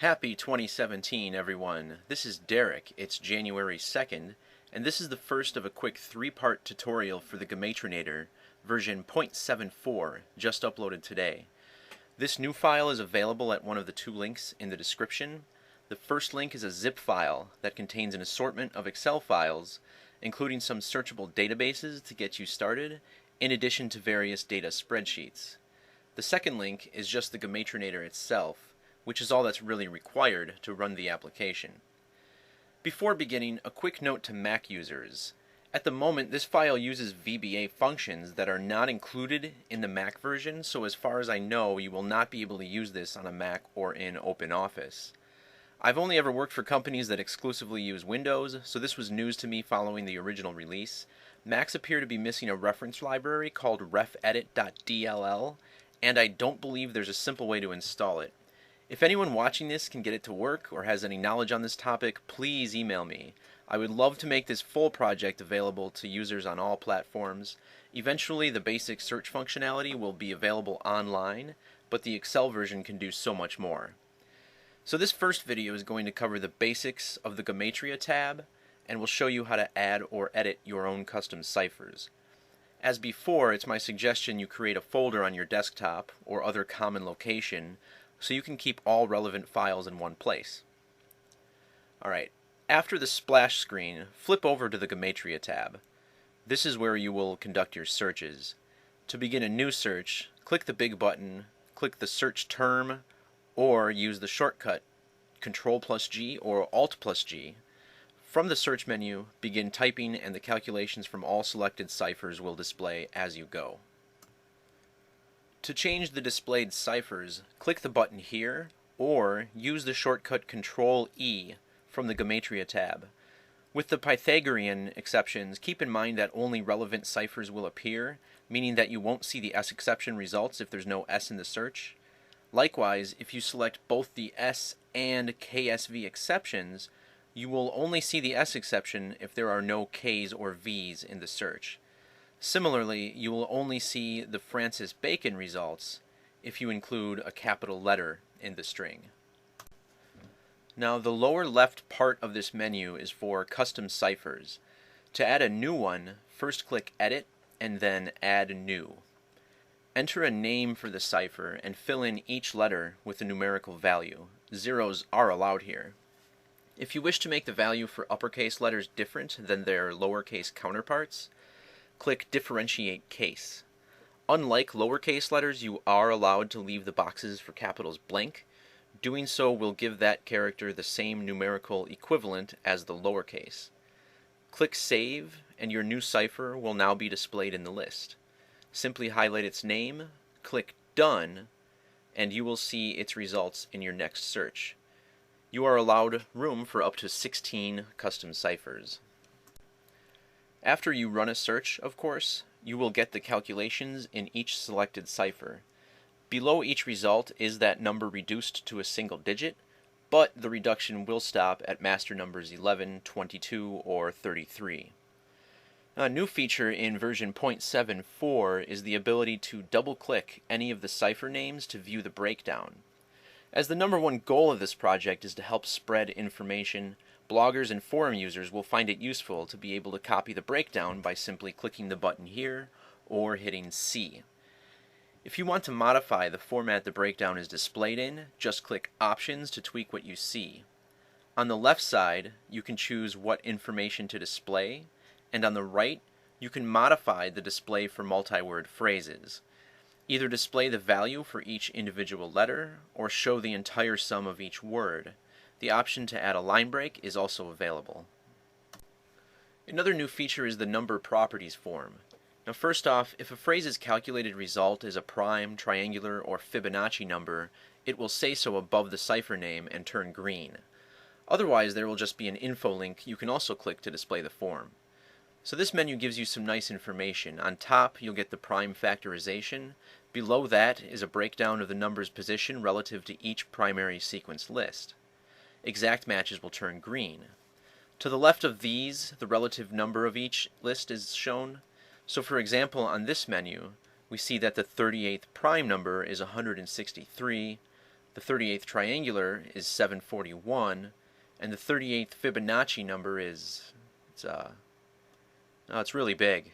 Happy 2017, everyone. This is Derek. It's January 2nd, and this is the first of a quick 3-part tutorial for the Gematrinator, version 0.74, just uploaded today. This new file is available at one of the 2 links in the description. The first link is a zip file that contains an assortment of Excel files, including some searchable databases to get you started, in addition to various data spreadsheets. The second link is just the Gematrinator itself, which is all that's really required to run the application. Before beginning, a quick note to Mac users. At the moment, this file uses VBA functions that are not included in the Mac version, so as far as I know, you will not be able to use this on a Mac or in OpenOffice. I've only ever worked for companies that exclusively use Windows, so this was news to me following the original release. Macs appear to be missing a reference library called refedit.dll, and I don't believe there's a simple way to install it. If anyone watching this can get it to work or has any knowledge on this topic, please email me. I would love to make this full project available to users on all platforms. Eventually, the basic search functionality will be available online, but the Excel version can do so much more. So this first video is going to cover the basics of the Gematria tab, and will show you how to add or edit your own custom ciphers. As before, it's my suggestion you create a folder on your desktop or other common location so you can keep all relevant files in one place. Alright, after the splash screen, flip over to the Gematria tab. This is where you will conduct your searches. To begin a new search, click the big button, click the search term, or use the shortcut Ctrl+G or Alt+G. From the search menu, begin typing and the calculations from all selected ciphers will display as you go. To change the displayed ciphers, click the button here, or use the shortcut Ctrl+E from the Gematria tab. With the Pythagorean exceptions, keep in mind that only relevant ciphers will appear, meaning that you won't see the S-exception results if there's no S in the search. Likewise, if you select both the S and KSV exceptions, you will only see the S-exception if there are no Ks or Vs in the search. Similarly, you will only see the Francis Bacon results if you include a capital letter in the string. Now, the lower left part of this menu is for custom ciphers. To add a new one, first click Edit and then Add New. Enter a name for the cipher and fill in each letter with a numerical value. Zeros are allowed here. If you wish to make the value for uppercase letters different than their lowercase counterparts, click Differentiate Case. Unlike lowercase letters, you are allowed to leave the boxes for capitals blank. Doing so will give that character the same numerical equivalent as the lowercase. Click Save, and your new cipher will now be displayed in the list. Simply highlight its name, click Done, and you will see its results in your next search. You are allowed room for up to 16 custom ciphers. After you run a search, of course, you will get the calculations in each selected cipher. Below each result is that number reduced to a single digit, but the reduction will stop at master numbers 11, 22, or 33. A new feature in version 0.74 is the ability to double-click any of the cipher names to view the breakdown. As the number one goal of this project is to help spread information, bloggers and forum users will find it useful to be able to copy the breakdown by simply clicking the button here or hitting C. If you want to modify the format the breakdown is displayed in, just click Options to tweak what you see. On the left side, you can choose what information to display, and on the right, you can modify the display for multi-word phrases. Either display the value for each individual letter, or show the entire sum of each word. The option to add a line break is also available. Another new feature is the Number Properties form. Now first off, if a phrase's calculated result is a prime, triangular, or Fibonacci number, it will say so above the cipher name and turn green. Otherwise, there will just be an info link you can also click to display the form. So this menu gives you some nice information. On top, you'll get the prime factorization. Below that is a breakdown of the number's position relative to each primary sequence list. Exact matches will turn green. To the left of these, the relative number of each list is shown. So for example, on this menu, we see that the 38th prime number is 163, The 38th triangular is 741, and the 38th Fibonacci number is, it's really big.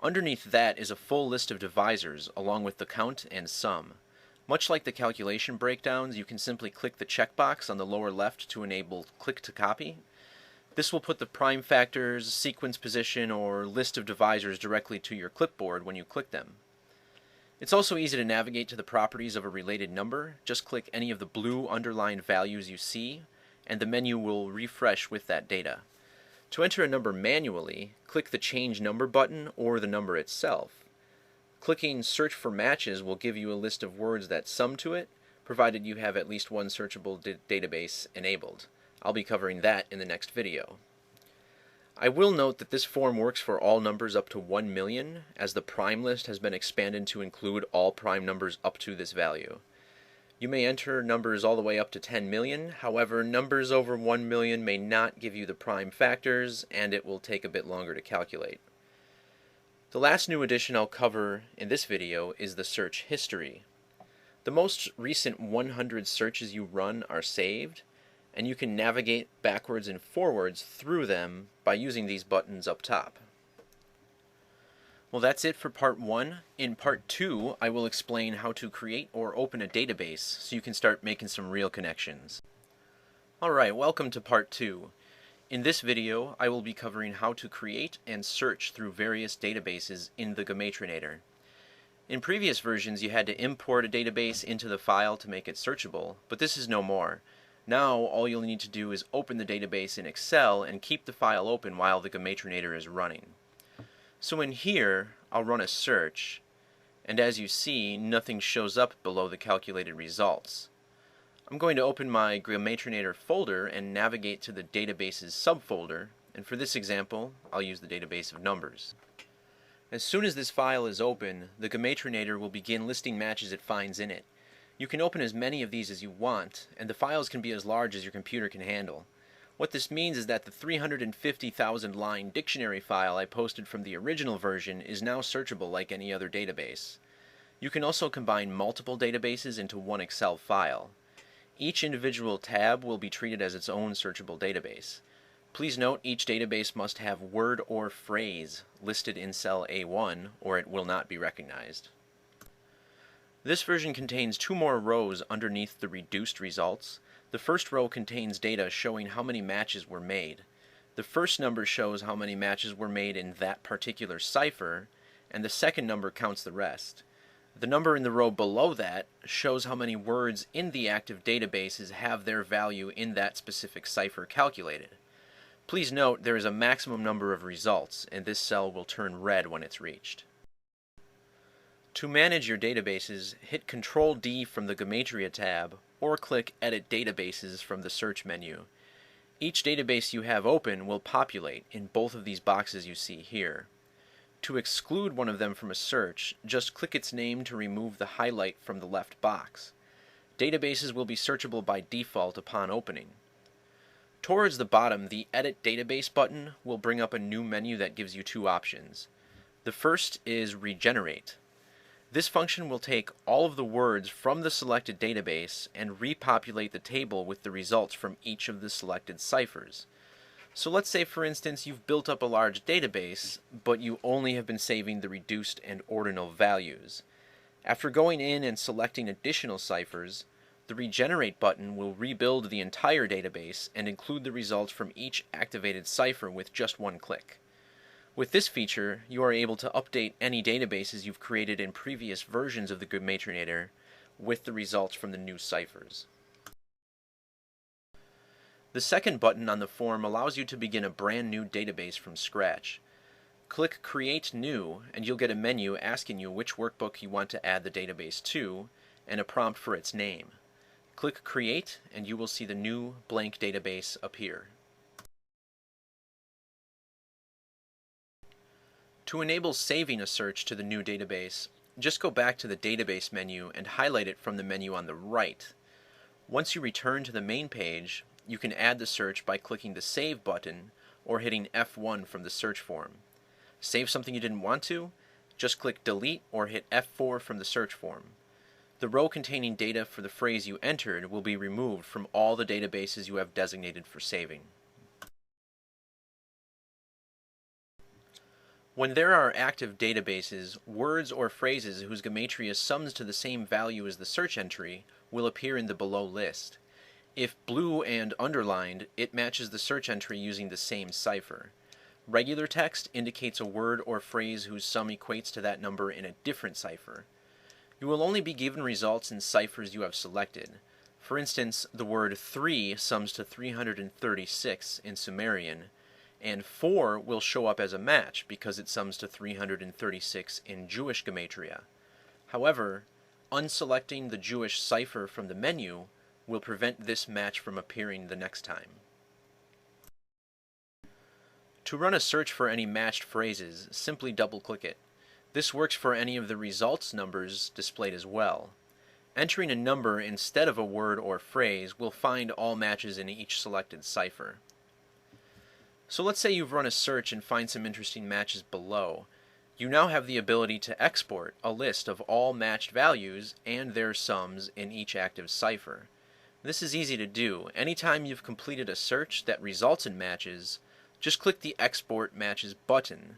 Underneath that is a full list of divisors along with the count and sum. Much like the calculation breakdowns, you can simply click the checkbox on the lower left to enable click to copy. This will put the prime factors, sequence position, or list of divisors directly to your clipboard when you click them. It's also easy to navigate to the properties of a related number. Just click any of the blue underlined values you see, and the menu will refresh with that data. To enter a number manually, click the Change Number button or the number itself. Clicking Search for Matches will give you a list of words that sum to it, provided you have at least one searchable database enabled. I'll be covering that in the next video. I will note that this form works for all numbers up to 1 million, as the prime list has been expanded to include all prime numbers up to this value. You may enter numbers all the way up to 10 million, however, numbers over 1 million may not give you the prime factors, and it will take a bit longer to calculate. The last new addition I'll cover in this video is the search history. The most recent 100 searches you run are saved, and you can navigate backwards and forwards through them by using these buttons up top. Well, that's it for part 1. In part 2, I will explain how to create or open a database so you can start making some real connections. Alright, welcome to part 2. In this video, I will be covering how to create and search through various databases in the Gematrinator. In previous versions, you had to import a database into the file to make it searchable, but this is no more. Now, all you'll need to do is open the database in Excel and keep the file open while the Gematrinator is running. So in here, I'll run a search, and as you see, nothing shows up below the calculated results. I'm going to open my Gematrinator folder and navigate to the databases subfolder, and for this example, I'll use the database of numbers. As soon as this file is open, the Gematrinator will begin listing matches it finds in it. You can open as many of these as you want, and the files can be as large as your computer can handle. What this means is that the 350,000 line dictionary file I posted from the original version is now searchable like any other database. You can also combine multiple databases into one Excel file. Each individual tab will be treated as its own searchable database. Please note each database must have word or phrase listed in cell A1 or it will not be recognized. This version contains 2 more rows underneath the reduced results. The first row contains data showing how many matches were made. The first number shows how many matches were made in that particular cipher, and the second number counts the rest. The number in the row below that shows how many words in the active databases have their value in that specific cipher calculated. Please note there is a maximum number of results, and this cell will turn red when it's reached. To manage your databases, hit Ctrl-D from the Gematria tab, or click Edit Databases from the search menu. Each database you have open will populate in both of these boxes you see here. To exclude one of them from a search, just click its name to remove the highlight from the left box. Databases will be searchable by default upon opening. Towards the bottom, the Edit Database button will bring up a new menu that gives you 2 options. The first is Regenerate. This function will take all of the words from the selected database and repopulate the table with the results from each of the selected ciphers. So let's say, for instance, you've built up a large database, but you only have been saving the reduced and ordinal values. After going in and selecting additional ciphers, the Regenerate button will rebuild the entire database and include the results from each activated cipher with just one click. With this feature, you are able to update any databases you've created in previous versions of the Gematrinator with the results from the new ciphers. The second button on the form allows you to begin a brand new database from scratch. Click Create New and you'll get a menu asking you which workbook you want to add the database to and a prompt for its name. Click Create and you will see the new blank database appear. To enable saving a search to the new database, just go back to the Database menu and highlight it from the menu on the right. Once you return to the main page, you can add the search by clicking the Save button or hitting F1 from the search form. Save something you didn't want to? Just click Delete or hit F4 from the search form. The row containing data for the phrase you entered will be removed from all the databases you have designated for saving. When there are active databases, words or phrases whose gematria sums to the same value as the search entry will appear in the below list. If blue and underlined, it matches the search entry using the same cipher. Regular text indicates a word or phrase whose sum equates to that number in a different cipher. You will only be given results in ciphers you have selected. For instance, the word 3 sums to 336 in Sumerian, and 4 will show up as a match because it sums to 336 in Jewish gematria. However, unselecting the Jewish cipher from the menu will prevent this match from appearing the next time. To run a search for any matched phrases, simply double-click it. This works for any of the results numbers displayed as well. Entering a number instead of a word or phrase will find all matches in each selected cipher. So let's say you've run a search and find some interesting matches below. You now have the ability to export a list of all matched values and their sums in each active cipher. This is easy to do. Anytime you've completed a search that results in matches, just click the Export Matches button.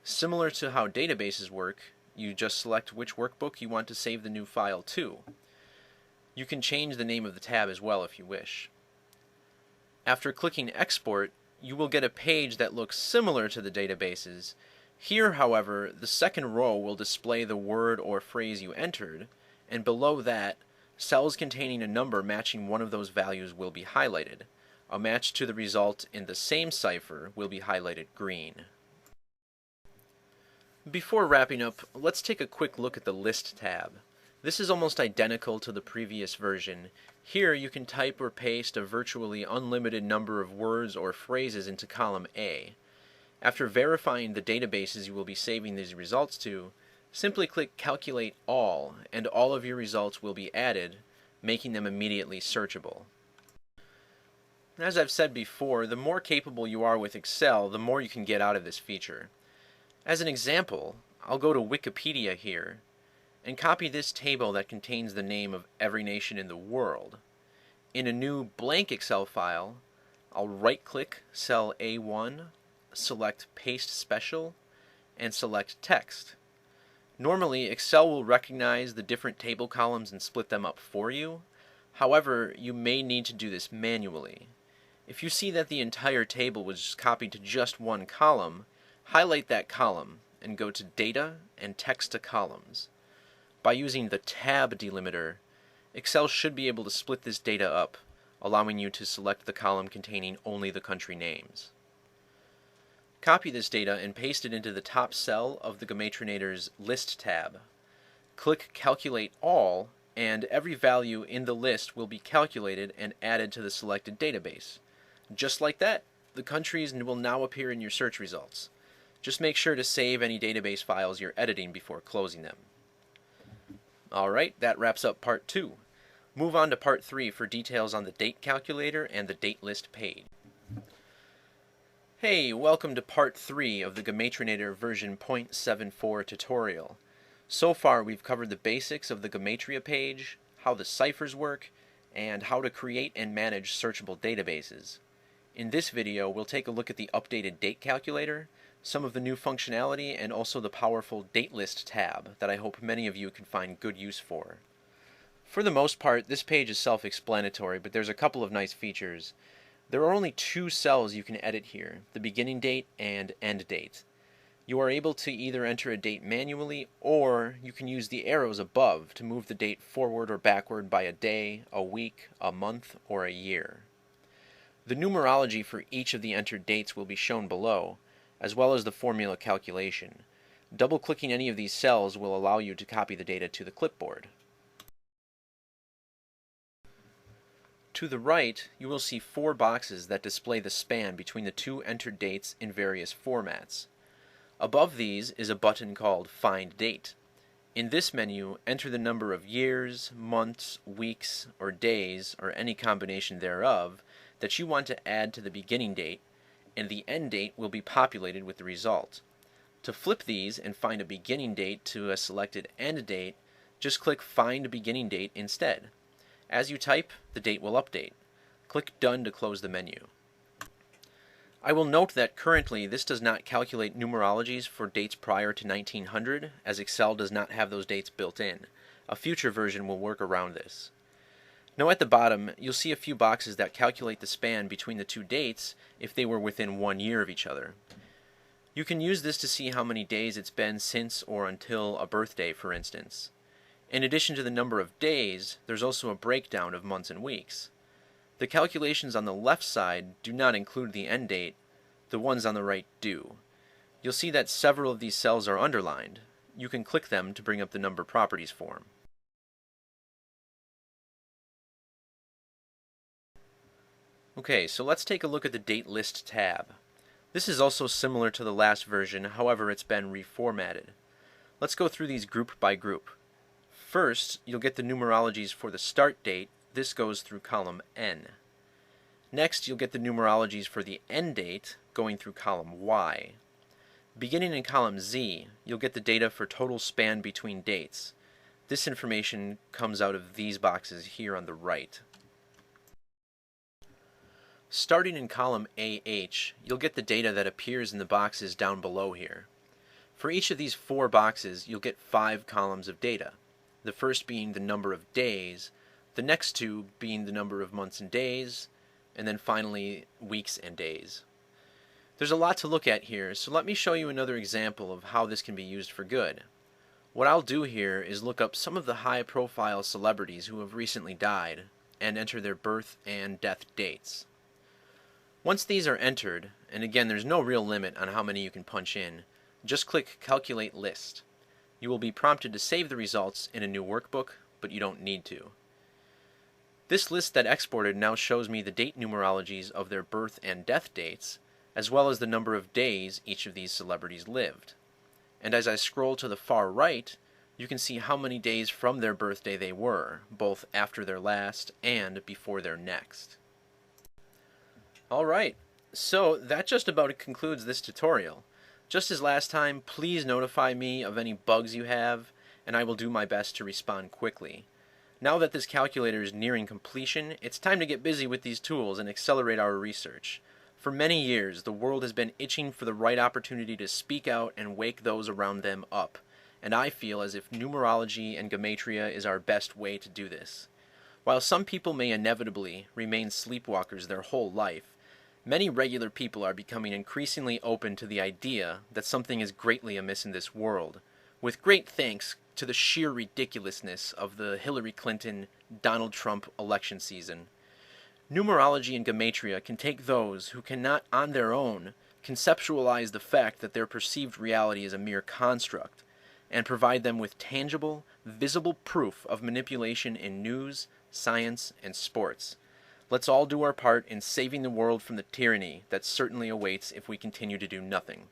Similar to how databases work, you just select which workbook you want to save the new file to. You can change the name of the tab as well if you wish. After clicking Export, you will get a page that looks similar to the databases. Here, however, the second row will display the word or phrase you entered, and below that, cells containing a number matching one of those values will be highlighted. A match to the result in the same cipher will be highlighted green. Before wrapping up, let's take a quick look at the List tab. This is almost identical to the previous version. Here you can type or paste a virtually unlimited number of words or phrases into column A. After verifying the databases you will be saving these results to, simply click Calculate All, and all of your results will be added, making them immediately searchable. As I've said before, the more capable you are with Excel, the more you can get out of this feature. As an example, I'll go to Wikipedia here and copy this table that contains the name of every nation in the world. In a new blank Excel file, I'll right-click cell A1, select Paste Special, and select Text. Normally, Excel will recognize the different table columns and split them up for you. However, you may need to do this manually. If you see that the entire table was copied to just one column, highlight that column and go to Data and Text to Columns. By using the Tab delimiter, Excel should be able to split this data up, allowing you to select the column containing only the country names. Copy this data and paste it into the top cell of the Gematrinator's List tab. Click Calculate All, and every value in the list will be calculated and added to the selected database. Just like that, the countries will now appear in your search results. Just make sure to save any database files you're editing before closing them. Alright, that wraps up part 2. Move on to part 3 for details on the date calculator and the date list page. Hey, welcome to part 3 of the Gematrinator version 0.74 tutorial. So far we've covered the basics of the Gematria page, how the ciphers work, and how to create and manage searchable databases. In this video we'll take a look at the updated date calculator, some of the new functionality, and also the powerful date list tab that I hope many of you can find good use for. For the most part, this page is self-explanatory, but there's a couple of nice features. There are only 2 cells you can edit here, the beginning date and end date. You are able to either enter a date manually, or you can use the arrows above to move the date forward or backward by a day, a week, a month, or a year. The numerology for each of the entered dates will be shown below, as well as the formula calculation. Double-clicking any of these cells will allow you to copy the data to the clipboard. To the right, you will see 4 boxes that display the span between the 2 entered dates in various formats. Above these is a button called Find Date. In this menu, enter the number of years, months, weeks, or days, or any combination thereof, that you want to add to the beginning date, and the end date will be populated with the result. To flip these and find a beginning date to a selected end date, Just click Find Beginning Date instead. As you type, the date will update. Click Done to close the menu. I will note that currently this does not calculate numerologies for dates prior to 1900, as Excel does not have those dates built in. A future version will work around this. Now at the bottom, you'll see a few boxes that calculate the span between the two dates if they were within 1 year of each other. You can use this to see how many days it's been since or until a birthday, for instance. In addition to the number of days, there's also a breakdown of months and weeks. The calculations on the left side do not include the end date, the ones on the right do. You'll see that several of these cells are underlined. You can click them to bring up the number properties form. Okay, so let's take a look at the Date List tab. This is also similar to the last version, however it's been reformatted. Let's go through these group by group. First, you'll get the numerologies for the start date. This goes through column N. Next, you'll get the numerologies for the end date, going through column Y. Beginning in column Z, you'll get the data for total span between dates. This information comes out of these boxes here on the right. Starting in column AH, you'll get the data that appears in the boxes down below here. For each of these 4 boxes, you'll get 5 columns of data. The first being the number of days, the next 2 being the number of months and days, and then finally weeks and days. There's a lot to look at here, so let me show you another example of how this can be used for good. What I'll do here is look up some of the high-profile celebrities who have recently died and enter their birth and death dates. Once these are entered, and again there's no real limit on how many you can punch in, just click Calculate List. You will be prompted to save the results in a new workbook, but you don't need to. This list that exported now shows me the date numerologies of their birth and death dates, as well as the number of days each of these celebrities lived. And as I scroll to the far right, you can see how many days from their birthday they were, both after their last and before their next. Alright, so that just about concludes this tutorial. Just as last time, please notify me of any bugs you have, and I will do my best to respond quickly. Now that this calculator is nearing completion, it's time to get busy with these tools and accelerate our research. For many years, the world has been itching for the right opportunity to speak out and wake those around them up, and I feel as if numerology and gematria is our best way to do this. While some people may inevitably remain sleepwalkers their whole life, many regular people are becoming increasingly open to the idea that something is greatly amiss in this world, with great thanks to the sheer ridiculousness of the Hillary Clinton, Donald Trump election season. Numerology and gematria can take those who cannot on their own conceptualize the fact that their perceived reality is a mere construct, and provide them with tangible, visible proof of manipulation in news, science, and sports. Let's all do our part in saving the world from the tyranny that certainly awaits if we continue to do nothing.